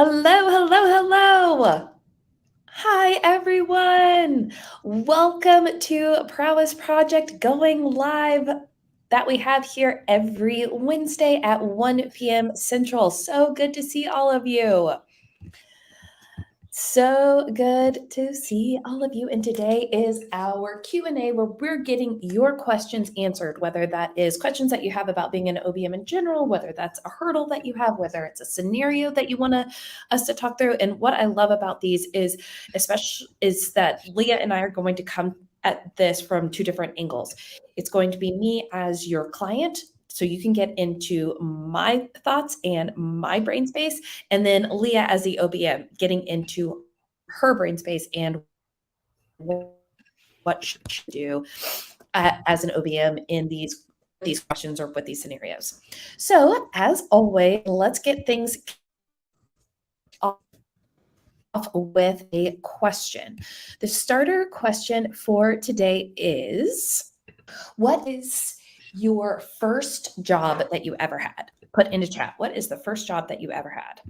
Hello, hello, hello. Hi, everyone. Welcome to Prowess Project going live that we have here every Wednesday at 1 p.m. Central. So good to see all of you. So good to see all of you. And today is our Q&A where we're getting your questions answered, whether that is questions that you have about being an OBM in general, whether that's a hurdle that you have, whether it's a scenario that you want us to talk through. And what I love about these is that Leah and I are going to come at this from two different angles. It's going to be me as your client, so you can get into my thoughts and my brain space, and then Leah as the OBM getting into her brain space and what she should do as an OBM in these questions or with these scenarios. So as always, let's get things off with a question. The starter question for today is, what is your first job that you ever had? Put into chat. What is the first job that you ever had?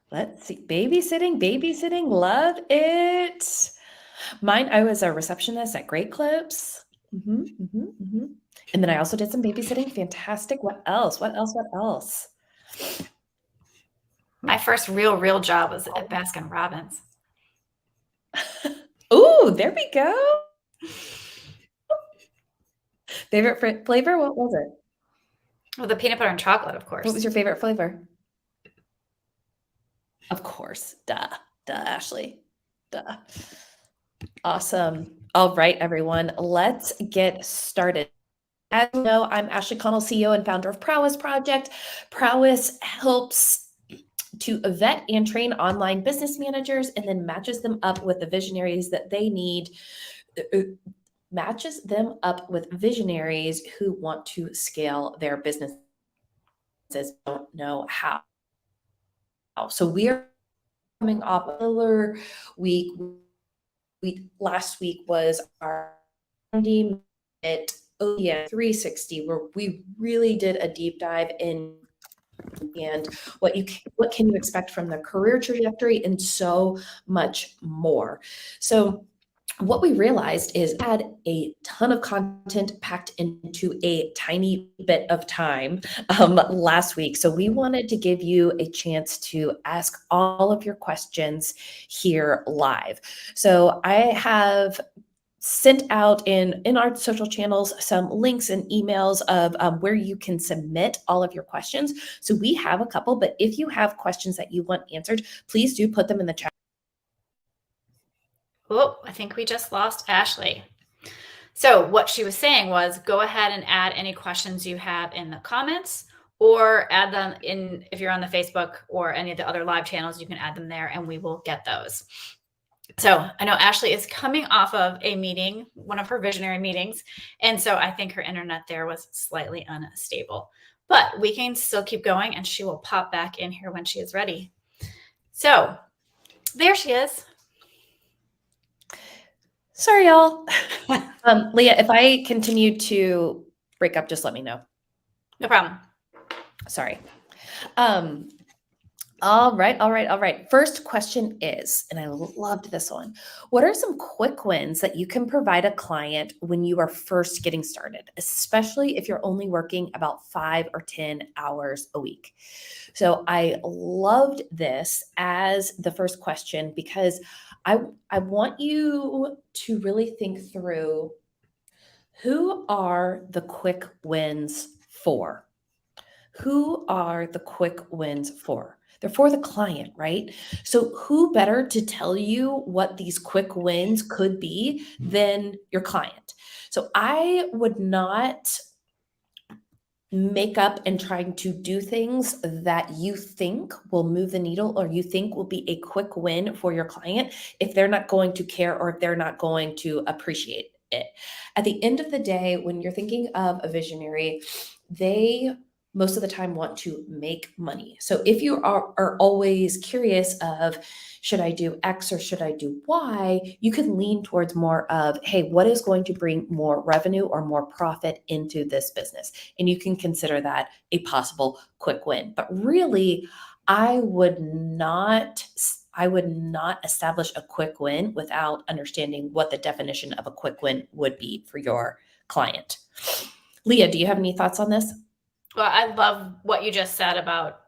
Let's see. Babysitting. Love it. Mine, I was a receptionist at Great Clips. And then I also did some babysitting. Fantastic. What else? My first real job was at Baskin Robbins. Ooh, there we go. Favorite flavor? What was it? Well, the peanut butter and chocolate, of course. What was your favorite flavor? Of course. Duh, Ashley. Duh. Awesome. All right, everyone, let's get started. As you know, I'm Ashley Connell, CEO and founder of Prowess Project. Prowess helps to vet and train online business managers and then matches them up with the visionaries that they need, matches them up with visionaries who want to scale their businesses, don't know how. So we are coming off a week. Last week was our 90-minute OBM 360, where we really did a deep dive in and what can you expect from the career trajectory and so much more. So what we realized is had a ton of content packed into a tiny bit of time last week. So we wanted to give you a chance to ask all of your questions here live. So I have sent out in our social channels some links and emails of where you can submit all of your questions. So we have a couple, but if you have questions that you want answered, please do put them in the chat. Oh, I think we just lost Ashley. So what she was saying was go ahead and add any questions you have in the comments, or add them in, if you're on the Facebook or any of the other live channels, you can add them there and we will get those. So I know Ashley is coming off of a meeting, one of her visionary meetings. And so I think her internet there was slightly unstable, but we can still keep going and she will pop back in here when she is ready. So there she is. Sorry, y'all. Leah, if I continue to break up, just let me know. No problem. Sorry. All right. First question is, and I loved this one, what are some quick wins that you can provide a client when you are first getting started, especially if you're only working about 5 or 10 hours a week? So I loved this as the first question because I want you to really think through, who are the quick wins for? Who are the quick wins for? They're for the client, right? So who better to tell you what these quick wins could be than your client? So I would not make up and trying to do things that you think will move the needle or you think will be a quick win for your client if they're not going to care or if they're not going to appreciate it. At the end of the day, when you're thinking of a visionary, they most of the time want to make money. So if you are always curious of, should I do X or should I do Y, you can lean towards more of, hey, what is going to bring more revenue or more profit into this business? And you can consider that a possible quick win. But really, I would not establish a quick win without understanding what the definition of a quick win would be for your client. Leah, do you have any thoughts on this? Well, I love what you just said about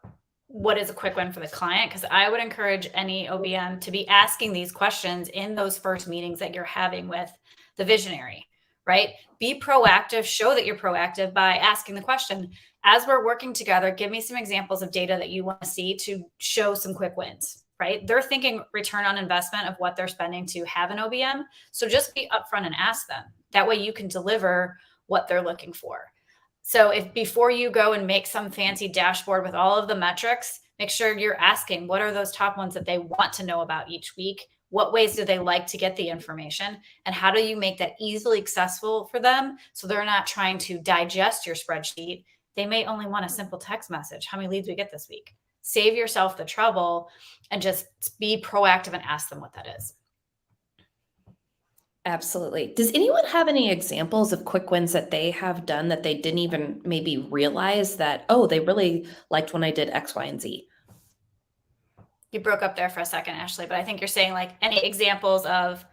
what is a quick win for the client, because I would encourage any OBM to be asking these questions in those first meetings that you're having with the visionary, right? Be proactive, show that you're proactive by asking the question, as we're working together, give me some examples of data that you want to see to show some quick wins, right? They're thinking return on investment of what they're spending to have an OBM. So just be upfront and ask them. That way you can deliver what they're looking for. So if before you go and make some fancy dashboard with all of the metrics, make sure you're asking, what are those top ones that they want to know about each week? What ways do they like to get the information? And how do you make that easily accessible for them so they're not trying to digest your spreadsheet? They may only want a simple text message. How many leads we get this week? Save yourself the trouble and just be proactive and ask them what that is. Absolutely. Does anyone have any examples of quick wins that they have done that they didn't even maybe realize that, oh, they really liked when I did X, Y, and Z? You broke up there for a second, Ashley, but I think you're saying like any examples of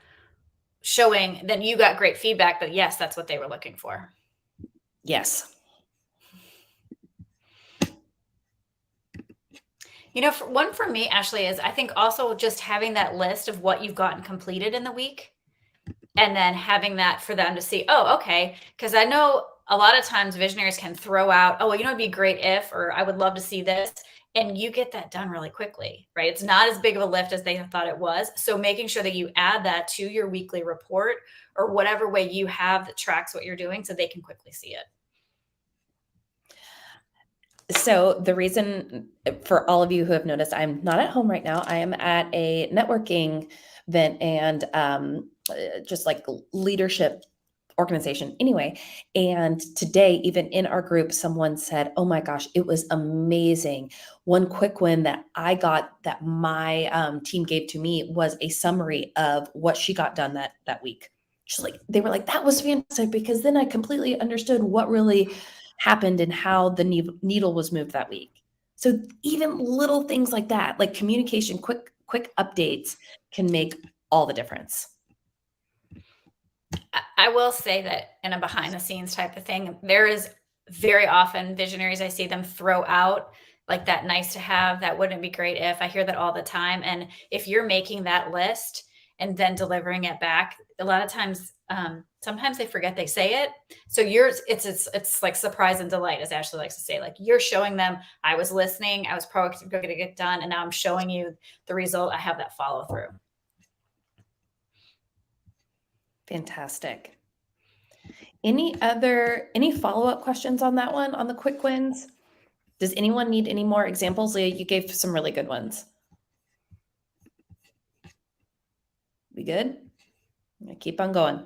showing that you got great feedback, but yes, that's what they were looking for. Yes. One for me, Ashley, is I think also just having that list of what you've gotten completed in the week, and then having that for them to see, oh, okay. Because I know a lot of times visionaries can throw out, oh, well, it'd be great if, or I would love to see this. And you get that done really quickly, right? It's not as big of a lift as they thought it was. So making sure that you add that to your weekly report or whatever way you have that tracks what you're doing so they can quickly see it. So the reason, for all of you who have noticed, I'm not at home right now. I am at a networking event and just like leadership organization anyway. And today, even in our group, someone said, oh my gosh, it was amazing. One quick win that I got that my team gave to me was a summary of what she got done that week. Just like, they were like, that was fantastic, because then I completely understood what really happened and how the needle was moved that week. So even little things like that, like communication, quick updates, can make all the difference. I will say that in a behind the scenes type of thing, there is very often visionaries, I see them throw out like that nice to have, that wouldn't it be great if. I hear that all the time. And if you're making that list and then delivering it back, a lot of times, sometimes they forget they say it. So it's like surprise and delight, as Ashley likes to say. Like, you're showing them, I was listening, I was proactive, going to get done, and now I'm showing you the result. I have that follow through. Fantastic. Any follow-up questions on that one, on the quick wins? Does anyone need any more examples? Leah, you gave some really good ones. We good? I'm gonna keep on going.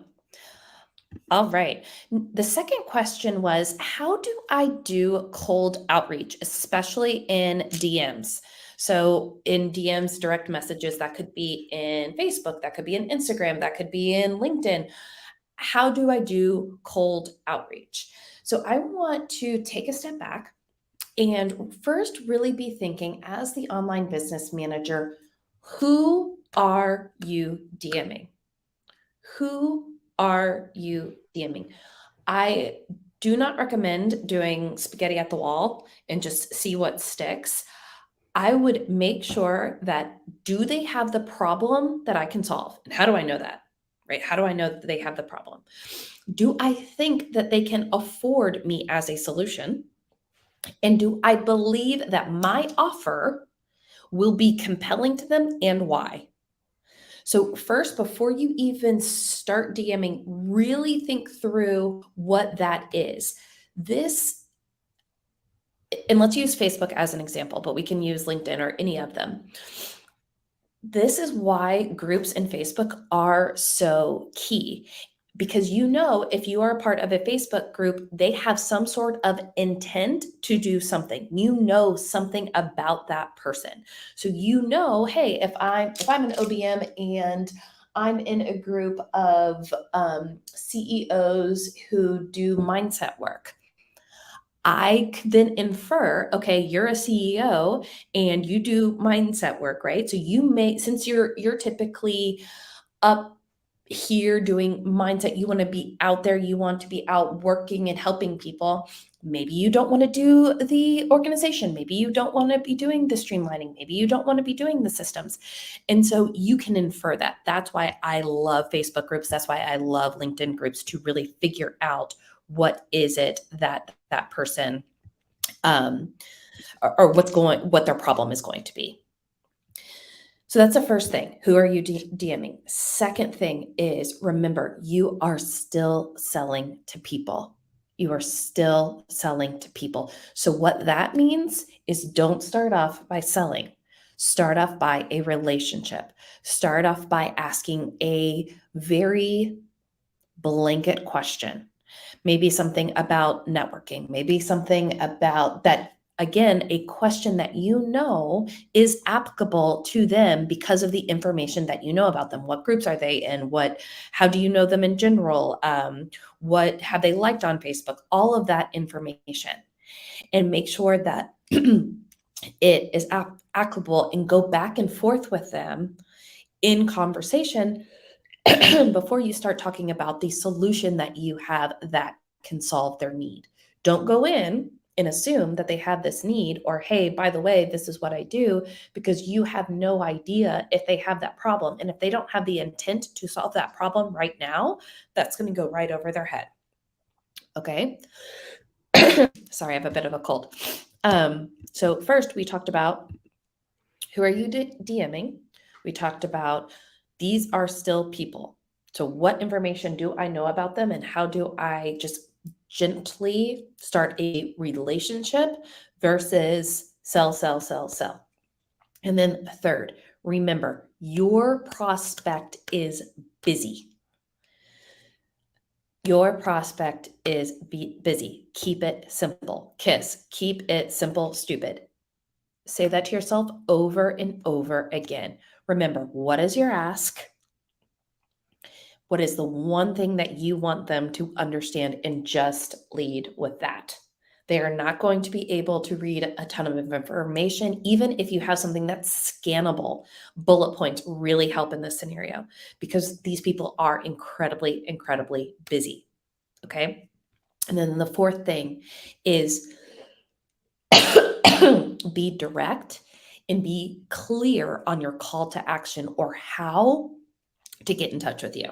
All right. The second question was, how do I do cold outreach, especially in DMs? So in DMs, direct messages, that could be in Facebook, that could be in Instagram, that could be in LinkedIn. How do I do cold outreach? So I want to take a step back and first really be thinking, as the online business manager, who are you DMing? Who are you DMing? I do not recommend doing spaghetti at the wall and just see what sticks. I would make sure that, do they have the problem that I can solve? And how do I know that? Right? How do I know that they have the problem? Do I think that they can afford me as a solution? And do I believe that my offer will be compelling to them, and why? So first, before you even start DMing, really think through what that is. And let's use Facebook as an example, but we can use LinkedIn or any of them. This is why groups in Facebook are so key, because if you are a part of a Facebook group, they have some sort of intent to do something. Something about that person. So hey, if I'm an OBM and I'm in a group of CEOs who do mindset work, I could then infer, okay, you're a CEO and you do mindset work, right? So since you're typically up here doing mindset, you want to be out there, you want to be out working and helping people. Maybe you don't want to do the organization. Maybe you don't want to be doing the streamlining. Maybe you don't want to be doing the systems. And so you can infer that. That's why I love Facebook groups. That's why I love LinkedIn groups, to really figure out what is it that person, or what their problem is going to be. So that's the first thing. Who are you DMing? Second thing is, remember, you are still selling to people. You are still selling to people. So what that means is, don't start off by selling. Start off by a relationship. Start off by asking a very blanket question. Maybe something about networking, maybe something about that. Again, a question that is applicable to them because of the information that about them. What groups are they in? How do you know them in general? What have they liked on Facebook? All of that information. And make sure that it is applicable, and go back and forth with them in conversation before you start talking about the solution that you have that can solve their need. Don't go in and assume that they have this need, or, hey, by the way, this is what I do, because you have no idea if they have that problem. And if they don't have the intent to solve that problem right now, that's going to go right over their head. Okay. Sorry, I have a bit of a cold. So first we talked about, who are you DMing? We talked about, these are still people. So what information do I know about them, and how do I just gently start a relationship versus sell, sell, sell, sell. And then third, remember, your prospect is busy. Your prospect is busy. Keep it simple. KISS. Keep it simple, stupid. Say that to yourself over and over again. Remember, what is your ask? What is the one thing that you want them to understand, and just lead with that. They are not going to be able to read a ton of information, even if you have something that's scannable. Bullet points really help in this scenario, because these people are incredibly, incredibly busy. Okay. And then the fourth thing is be direct and be clear on your call to action, or how to get in touch with you.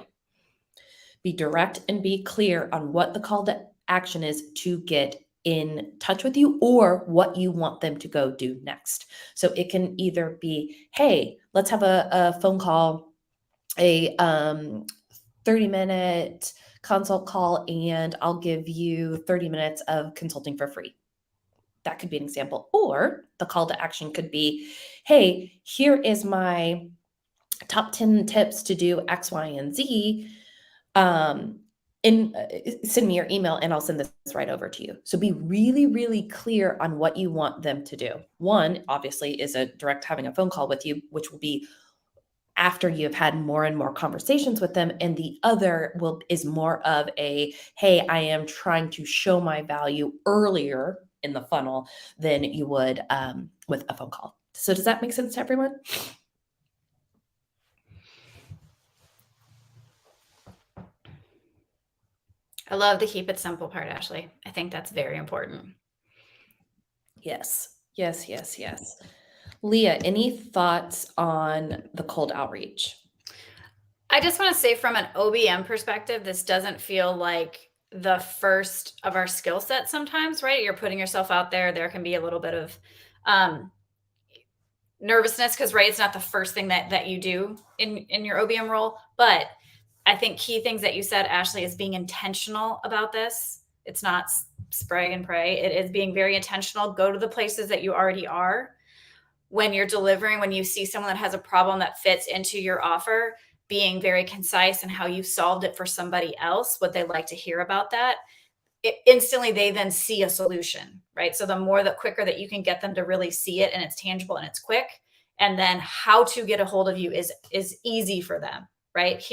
Be direct and be clear on what the call to action is to get in touch with you, or what you want them to go do next. So it can either be, hey, let's have a phone call, a 30-minute consult call, and I'll give you 30 minutes of consulting for free. That could be an example. Or the call to action could be, hey, here is my top 10 tips to do X, Y, and Z. Send me your email and I'll send this right over to you. So be really, really clear on what you want them to do. One, obviously, is a direct having a phone call with you, which will be after you've had more and more conversations with them. And the other is more of a, hey, I am trying to show my value earlier in the funnel than you would with a phone call. So does that make sense to everyone? I love the keep it simple part, Ashley. I think that's very important. Yes, yes, yes, yes. Leah, any thoughts on the cold outreach? I just want to say, from an OBM perspective, this doesn't feel like the first of our skill sets sometimes, right? You're putting yourself out there. There can be a little bit of nervousness because, right, it's not the first thing that you do in your OBM role. But I think key things that you said, Ashley, is being intentional about this. It's not spray and pray. It is being very intentional. Go to the places that you already are. When you're delivering, when you see someone that has a problem that fits into your offer, being very concise and how you solved it for somebody else, what they like to hear about that, instantly they then see a solution, right? So the quicker that you can get them to really see it and it's tangible and it's quick, and then how to get a hold of you is easy for them, right?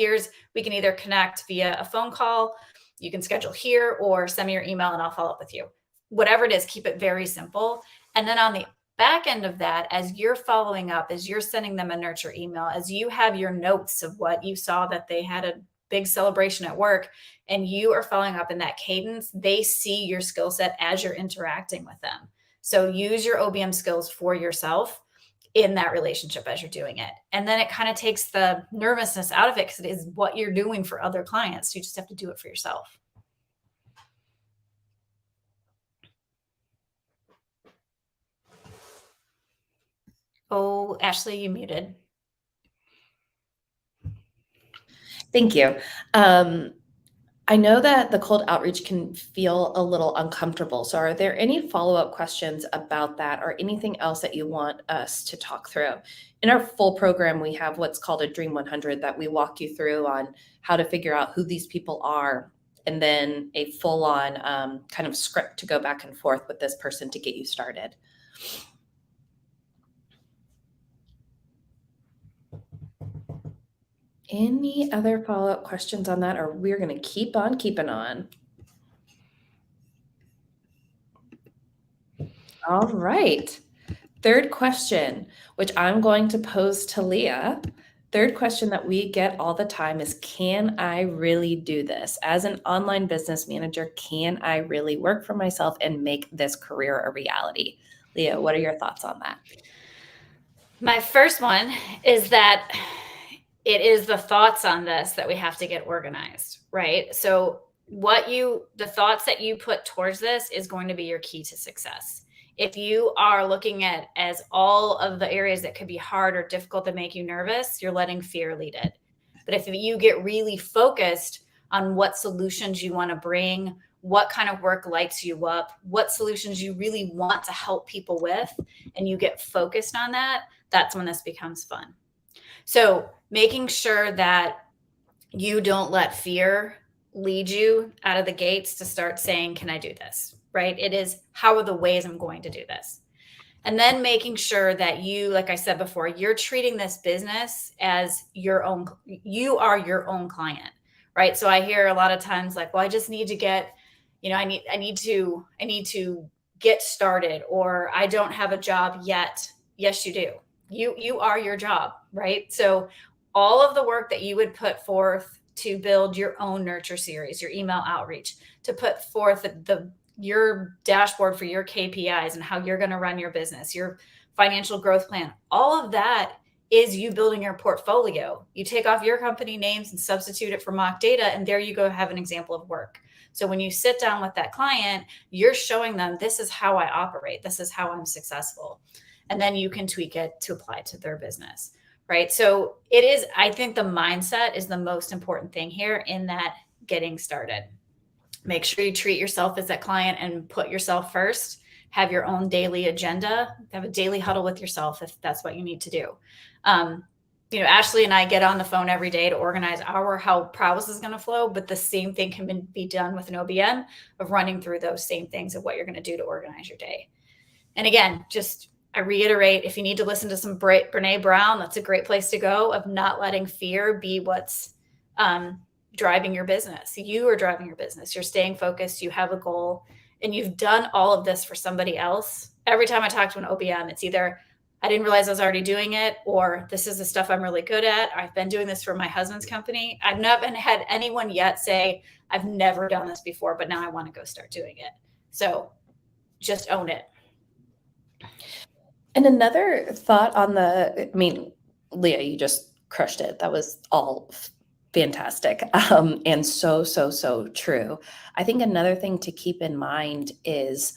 We can either connect via a phone call, you can schedule here, or send me your email and I'll follow up with you. Whatever it is, keep it very simple. And then on the back end of that, as you're following up, as you're sending them a nurture email, as you have your notes of what you saw that they had a big celebration at work, and you are following up in that cadence, they see your skill set as you're interacting with them. So use your OBM skills for yourself in that relationship as you're doing it. And then it kind of takes the nervousness out of it because it is what you're doing for other clients. You just have to do it for yourself. Oh, Ashley, you muted. Thank you. I know that the cold outreach can feel a little uncomfortable. So are there any follow-up questions about that or anything else that you want us to talk through? In our full program, we have what's called a Dream 100 that we walk you through on how to figure out who these people are, and then a full-on kind of script to go back and forth with this person to get you started. Any other follow-up questions on that, or we're going to keep on keeping on? All right. Third question, which I'm going to pose to Leah. Third question that we get all the time is, can I really do this? As an online business manager, can I really work for myself and make this career a reality? Leah, what are your thoughts on that? My first one is that it is the thoughts on this that we have to get organized, right? So the thoughts that you put towards this is going to be your key to success. If you are looking at as all of the areas that could be hard or difficult that make you nervous, you're letting fear lead it. But if you get really focused on what solutions you want to bring, what kind of work lights you up, what solutions you really want to help people with, and you get focused on that, that's when this becomes fun. So making sure that you don't let fear lead you out of the gates to start saying, can I do this? Right? It is, how are the ways I'm going to do this? And then making sure that you, like I said before, you're treating this business as your own, you are your own client, right? So I hear a lot of times like, well, I just need to get, I need to get started, or I don't have a job yet. Yes, you do. You are your job, right? So all of the work that you would put forth to build your own nurture series, your email outreach, to put forth your dashboard for your KPIs and how you're going to run your business, your financial growth plan, all of that is you building your portfolio. You take off your company names and substitute it for mock data, and there you go, have an example of work. So when you sit down with that client, you're showing them, this is how I operate. This is how I'm successful. And then you can tweak it to apply to their business, right? So I think the mindset is the most important thing here in that getting started. Make sure you treat yourself as that client and put yourself first. Have your own daily agenda. Have a daily huddle with yourself if that's what you need to do. Ashley and I get on the phone every day to organize how Prowess is going to flow, but the same thing can be done with an OBM of running through those same things of what you're going to do to organize your day. And again, I reiterate, if you need to listen to some Brene Brown, that's a great place to go, of not letting fear be what's driving your business. You are driving your business. You're staying focused. You have a goal, and you've done all of this for somebody else. Every time I talk to an OBM, it's either I didn't realize I was already doing it, or this is the stuff I'm really good at. I've been doing this for my husband's company. I've never had anyone yet say, I've never done this before, but now I want to go start doing it. So just own it. And another thought on Leah, you just crushed it. That was all fantastic. And so true. I think another thing to keep in mind is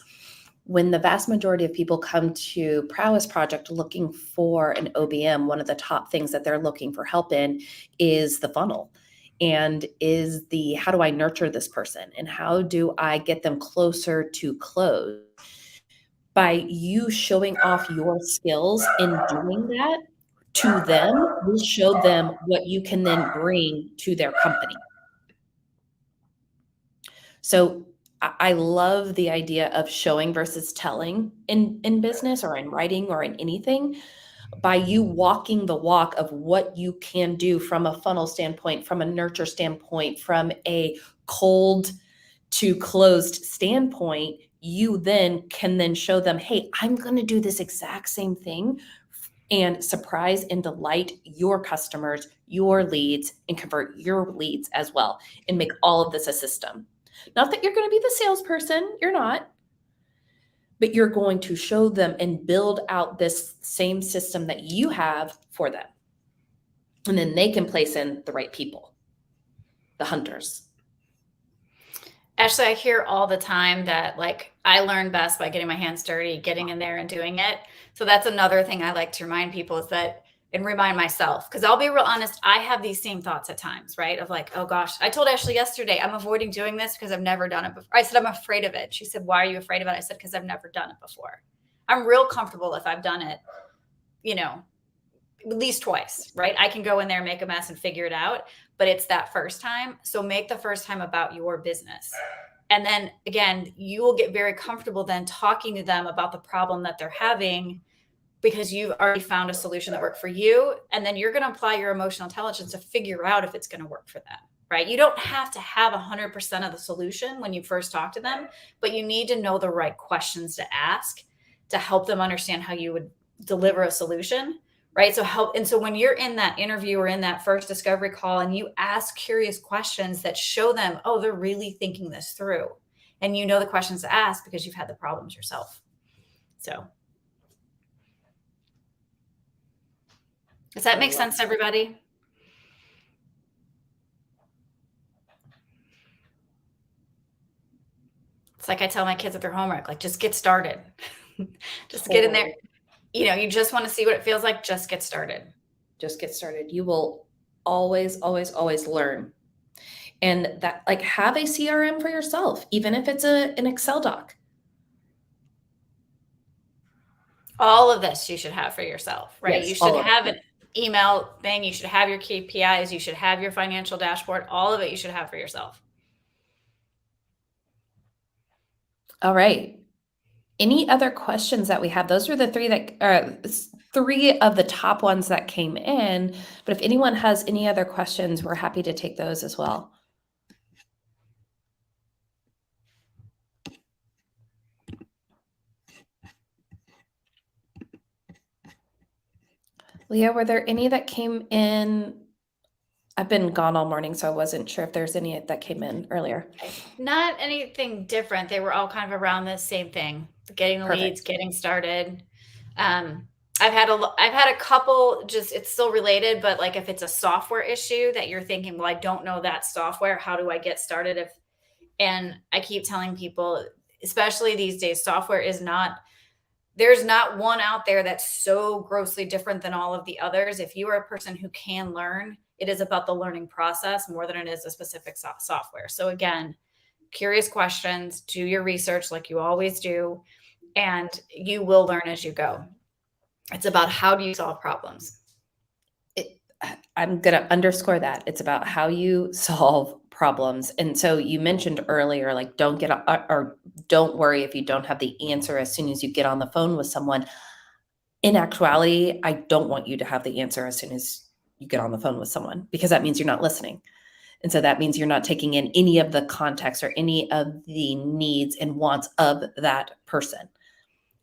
when the vast majority of people come to Prowess Project looking for an OBM, one of the top things that they're looking for help in is the funnel. And how do I nurture this person? And how do I get them closer to close? By you showing off your skills in doing that, to them will show them what you can then bring to their company. So I love the idea of showing versus telling in business or in writing or in anything, by you walking the walk of what you can do from a funnel standpoint, from a nurture standpoint, from a cold to closed standpoint. You then can then show them, hey, I'm going to do this exact same thing and surprise and delight your customers, your leads, and convert your leads as well, and make all of this a system. Not that you're going to be the salesperson, you're not, but you're going to show them and build out this same system that you have for them. And then they can place in the right people, the hunters. Ashley, I hear all the time that like I learn best by getting my hands dirty, getting in there and doing it. So that's another thing I like to remind people is that, and remind myself, because I'll be real honest, I have these same thoughts at times, right? Of like, oh gosh, I told Ashley yesterday, I'm avoiding doing this because I've never done it before. I said, I'm afraid of it. She said, why are you afraid of it? I said, because I've never done it before. I'm real comfortable if I've done it, you know, at least twice, right? I can go in there, make a mess and figure it out, but it's that first time. So make the first time about your business. And then again, you will get very comfortable then talking to them about the problem that they're having, because you've already found a solution that worked for you. And then you're going to apply your emotional intelligence to figure out if it's going to work for them, right? You don't have to have 100% of the solution when you first talk to them, but you need to know the right questions to ask to help them understand how you would deliver a solution, right? So when you're in that interview or in that first discovery call and you ask curious questions that show them, oh, they're really thinking this through, and you know the questions to ask because you've had the problems yourself. So does that make sense to everybody? It's like I tell my kids with their homework, like, just get started. Just get in there. You know, you just want to see what it feels like. Just get started. Just get started. You will always, always, always learn. And that, like, have a CRM for yourself, even if it's an Excel doc. All of this you should have for yourself, right? Yes, you should have an email thing. You should have your KPIs. You should have your financial dashboard. All of it you should have for yourself. All right. Any other questions that we have? Those were the three of the top ones that came in. But if anyone has any other questions, we're happy to take those as well. Leah, were there any that came in? I've been gone all morning, so I wasn't sure if there's any that came in earlier. Not anything different. They were all kind of around the same thing: getting the leads, getting started. I've had a couple, just, it's still related, but like if it's a software issue that you're thinking, well, I don't know that software, how do I get started? And I keep telling people, especially these days, software is not, there's not one out there that's so grossly different than all of the others. If you are a person who can learn, it is about the learning process more than it is a specific software. So again, curious questions, do your research like you always do, and you will learn as you go. It's about how do you solve problems. I'm going to underscore that. It's about how you solve problems. And so you mentioned earlier, like, don't worry if you don't have the answer as soon as you get on the phone with someone. In actuality, I don't want you to have the answer as soon as you get on the phone with someone, because that means you're not listening. And so that means you're not taking in any of the context or any of the needs and wants of that person.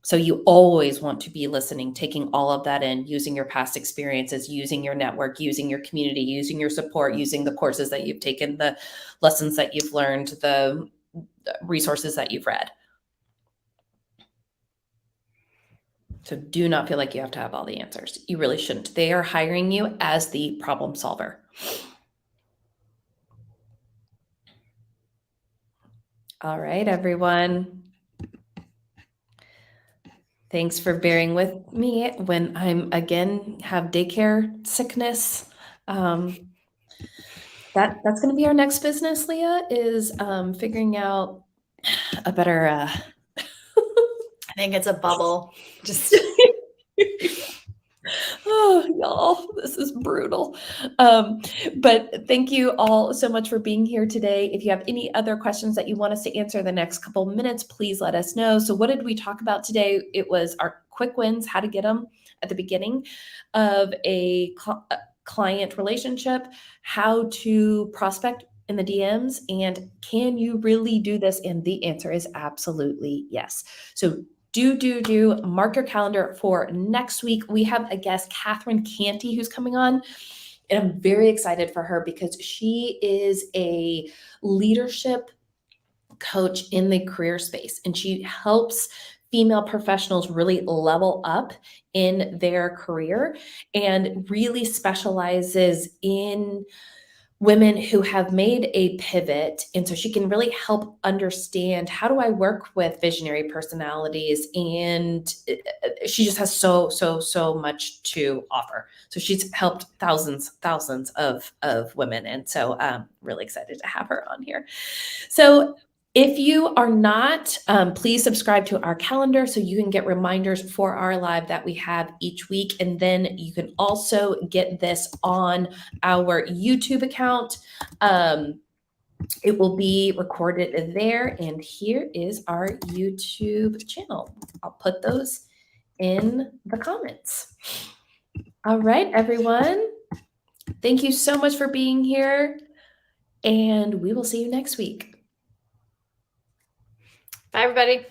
So you always want to be listening, taking all of that in, using your past experiences, using your network, using your community, using your support, using the courses that you've taken, the lessons that you've learned, the resources that you've read. So do not feel like you have to have all the answers. You really shouldn't. They are hiring you as the problem solver. All right, everyone. Thanks for bearing with me when I'm again have daycare sickness. That's going to be our next business, Leah, is figuring out a better. I think it's a bubble. Just Oh, y'all, this is brutal. But thank you all so much for being here today. If you have any other questions that you want us to answer in the next couple minutes, please let us know. So what did we talk about today? It was our quick wins, how to get them at the beginning of a client relationship, how to prospect in the DMs, and can you really do this? And the answer is absolutely yes. So do mark your calendar for next week. We have a guest, Catherine Canty, who's coming on. And I'm very excited for her because she is a leadership coach in the career space, and she helps female professionals really level up in their career and really specializes in women who have made a pivot. And so she can really help understand, how do I work with visionary personalities? And she just has so much to offer. So she's helped thousands of women. And so I'm really excited to have her on here. So if you are not, please subscribe to our calendar so you can get reminders for our live that we have each week. And then you can also get this on our YouTube account. It will be recorded there. And here is our YouTube channel. I'll put those in the comments. All right, everyone. Thank you so much for being here. And we will see you next week. Bye, everybody.